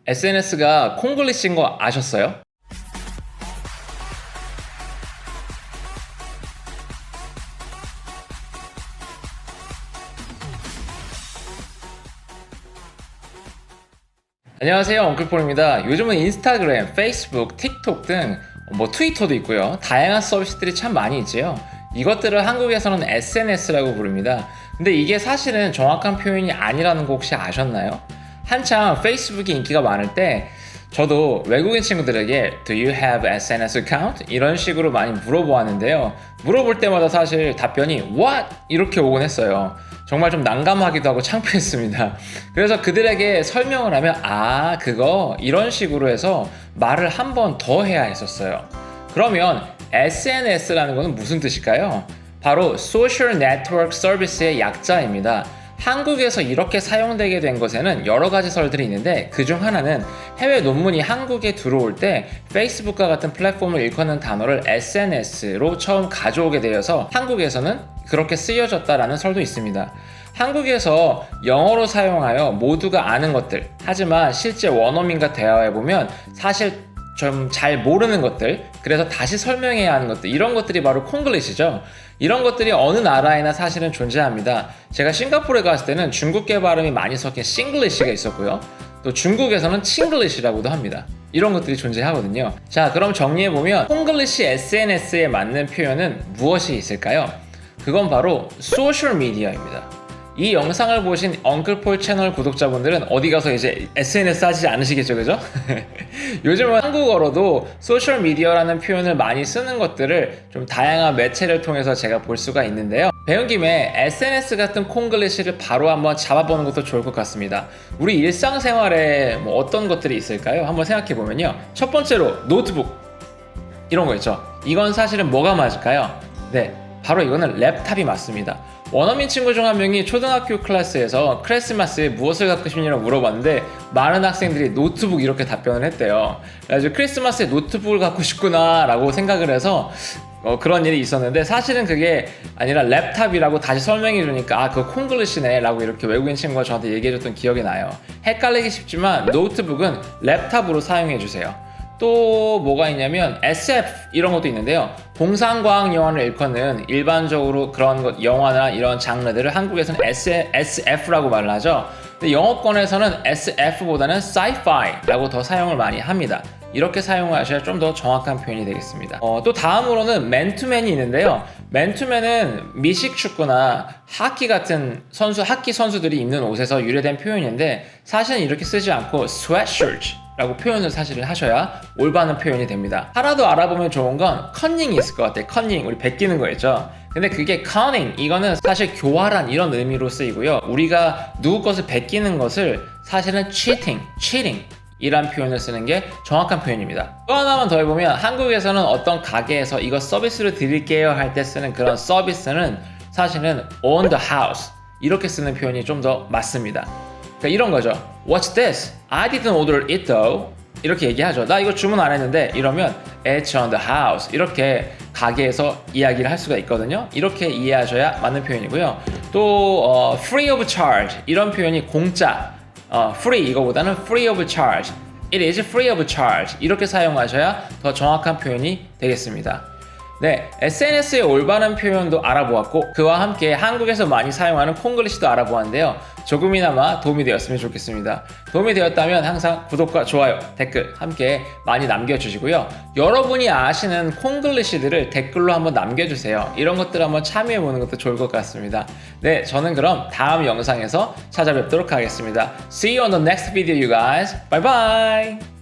SNS가 콩글리시인 거 아셨어요? 안녕하세요, 엉클폴입니다. 요즘은 인스타그램, 페이스북, 틱톡 등 트위터도 있고요. 다양한 서비스들이 참 많이 있지요. 이것들을 한국에서는 SNS라고 부릅니다. 근데 이게 사실은 정확한 표현이 아니라는 거 혹시 아셨나요? 한참 페이스북이 인기가 많을 때 저도 외국인 친구들에게 Do you have SNS account? 이런 식으로 많이 물어보았는데요. 물어볼 때마다 사실 답변이 What? 이렇게 오곤 했어요. 정말 좀 난감하기도 하고 창피했습니다. 그래서 그들에게 설명을 하면 그거 이런 식으로 해서 말을 한 번 더 해야 했었어요. 그러면 SNS라는 것은 무슨 뜻일까요? 바로 Social Network Service의 약자입니다. 한국에서 이렇게 사용되게 된 것에는 여러 가지 설들이 있는데 그중 하나는 해외 논문이 한국에 들어올 때 페이스북과 같은 플랫폼을 일컫는 단어를 SNS로 처음 가져오게 되어서 한국에서는 그렇게 쓰여졌다라는 설도 있습니다. 한국에서 영어로 사용하여 모두가 아는 것들, 하지만 실제 원어민과 대화해보면 사실 좀 잘 모르는 것들, 그래서 다시 설명해야 하는 것들, 이런 것들이 바로 콩글리시죠. 이런 것들이 어느 나라에나 사실은 존재합니다. 제가 싱가포르에 갔을 때는 중국계 발음이 많이 섞인 싱글리시가 있었고요. 또 중국에서는 칭글리시라고도 합니다. 이런 것들이 존재하거든요. 자, 그럼 정리해보면 콩글리시 SNS에 맞는 표현은 무엇이 있을까요? 그건 바로 소셜미디어입니다. 이 영상을 보신 엉클폴 채널 구독자분들은 어디 가서 이제 SNS 하지 않으시겠죠, 그죠? 요즘은 한국어로도 소셜미디어라는 표현을 많이 쓰는 것들을 좀 다양한 매체를 통해서 제가 볼 수가 있는데요. 배운 김에 SNS 같은 콩글리시를 바로 한번 잡아보는 것도 좋을 것 같습니다. 우리 일상생활에 어떤 것들이 있을까요? 한번 생각해보면요. 첫 번째로 노트북, 이런 거 있죠. 이건 사실은 뭐가 맞을까요? 네, 바로 이거는 랩탑이 맞습니다. 원어민 친구 중 한 명이 초등학교 클래스에서 크리스마스에 무엇을 갖고 싶냐고 물어봤는데 많은 학생들이 노트북 이렇게 답변을 했대요. 그래서 크리스마스에 노트북을 갖고 싶구나 라고 생각을 해서 그런 일이 있었는데 사실은 그게 아니라 랩탑이라고 다시 설명해 주니까 그거 콩글리시네 라고 이렇게 외국인 친구가 저한테 얘기해 줬던 기억이 나요. 헷갈리기 쉽지만 노트북은 랩탑으로 사용해 주세요. 또 뭐가 있냐면 SF 이런 것도 있는데요. 공상과학 영화를 일컫는 일반적으로 그런 것 영화나 이런 장르들을 한국에서는 SF라고 말을 하죠. 근데 영어권에서는 SF보다는 Sci-Fi라고 더 사용을 많이 합니다. 이렇게 사용하셔야 좀 더 정확한 표현이 되겠습니다. 또 다음으로는 맨투맨이 있는데요. 맨투맨은 미식축구나 하키 같은 하키 선수들이 입는 옷에서 유래된 표현인데 사실은 이렇게 쓰지 않고 sweatshirt 라고 표현을 사실 하셔야 올바른 표현이 됩니다. 하나도 알아보면 좋은 건 커닝이 있을 것 같아요. 커닝, 우리 베끼는 거 있죠. 근데 그게 커닝, 이거는 사실 교활한 이런 의미로 쓰이고요. 우리가 누구 것을 베끼는 것을 사실은 cheating 이란 표현을 쓰는 게 정확한 표현입니다. 또 하나만 더 해보면 한국에서는 어떤 가게에서 이거 서비스로 드릴게요 할 때 쓰는 그런 서비스는 사실은 on the house 이렇게 쓰는 표현이 좀 더 맞습니다. 그러니까 이런 거죠. What's this? I didn't order it though. 이렇게 얘기하죠. 나 이거 주문 안 했는데 이러면 It's on the house. 이렇게 가게에서 이야기를 할 수가 있거든요. 이렇게 이해하셔야 맞는 표현이고요. 또 free of charge 이런 표현이 공짜 free 이거보다는 free of charge. It is free of charge. 이렇게 사용하셔야 더 정확한 표현이 되겠습니다. 네, SNS의 올바른 표현도 알아보았고 그와 함께 한국에서 많이 사용하는 콩글리시도 알아보았는데요. 조금이나마 도움이 되었으면 좋겠습니다. 도움이 되었다면 항상 구독과 좋아요, 댓글 함께 많이 남겨주시고요. 여러분이 아시는 콩글리시들을 댓글로 한번 남겨주세요. 이런 것들 한번 참여해보는 것도 좋을 것 같습니다. 네, 저는 그럼 다음 영상에서 찾아뵙도록 하겠습니다. See you on the next video, you guys. Bye bye!